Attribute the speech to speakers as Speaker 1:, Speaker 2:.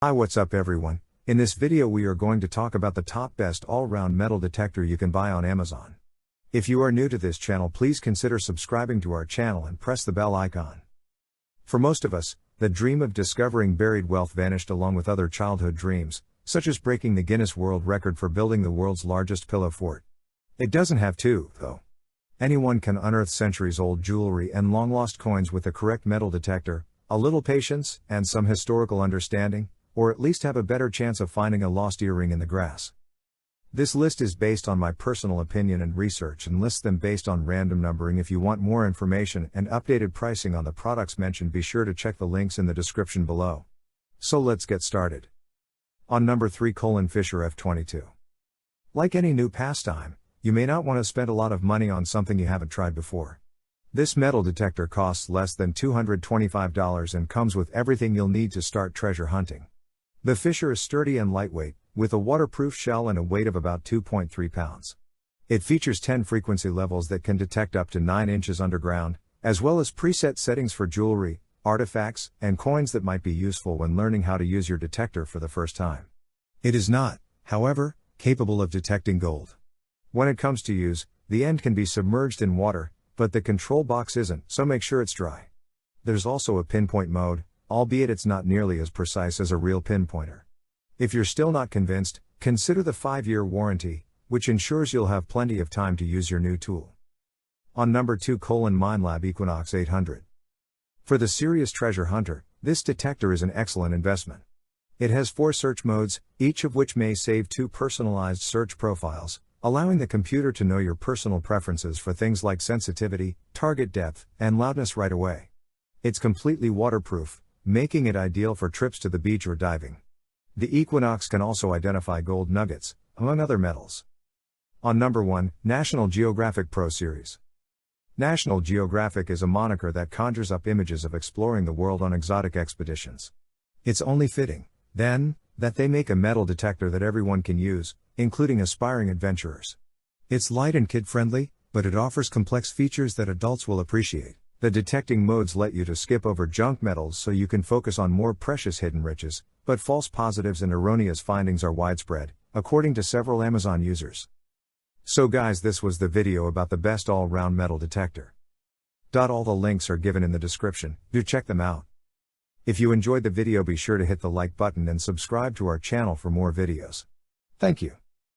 Speaker 1: Hi, what's up everyone? In this video we are going to talk about the top best all-round metal detector you can buy on Amazon. If you are new to this channel, please consider subscribing to our channel and press the bell icon. For most of us, the dream of discovering buried wealth vanished along with other childhood dreams, such as breaking the Guinness World Record for building the world's largest pillow fort. It doesn't have to, though. Anyone can unearth centuries-old jewelry and long-lost coins with the correct metal detector, a little patience, and some historical understanding, or at least have a better chance of finding a lost earring in the grass. This list is based on my personal opinion and research and lists them based on random numbering. If you want more information and updated pricing on the products mentioned, be sure to check the links in the description below. So let's get started. On number 3, Fisher F22. Like any new pastime, you may not want to spend a lot of money on something you haven't tried before. This metal detector costs less than $225 and comes with everything you'll need to start treasure hunting. The Fisher is sturdy and lightweight, with a waterproof shell and a weight of about 2.3 pounds. It features 10 frequency levels that can detect up to 9 inches underground, as well as preset settings for jewelry, artifacts, and coins that might be useful when learning how to use your detector for the first time. It is not, however, capable of detecting gold. When it comes to use, the end can be submerged in water, but the control box isn't, so make sure it's dry. There's also a pinpoint mode, albeit it's not nearly as precise as a real pinpointer. If you're still not convinced, consider the 5-year warranty, which ensures you'll have plenty of time to use your new tool. On number 2, Minelab Equinox 800. For the serious treasure hunter, this detector is an excellent investment. It has 4 search modes, each of which may save 2 personalized search profiles, allowing the computer to know your personal preferences for things like sensitivity, target depth, and loudness right away. It's completely waterproof, making it ideal for trips to the beach or diving. The Equinox can also identify gold nuggets, among other metals. On number 1, National Geographic Pro Series. National Geographic is a moniker that conjures up images of exploring the world on exotic expeditions. It's only fitting, then, that they make a metal detector that everyone can use, including aspiring adventurers. It's light and kid-friendly, but it offers complex features that adults will appreciate. The detecting modes let you to skip over junk metals so you can focus on more precious hidden riches, but false positives and erroneous findings are widespread, according to several Amazon users. So guys, this was the video about the best all-round metal detector. All the links are given in the description, do check them out. If you enjoyed the video, be sure to hit the like button and subscribe to our channel for more videos. Thank you.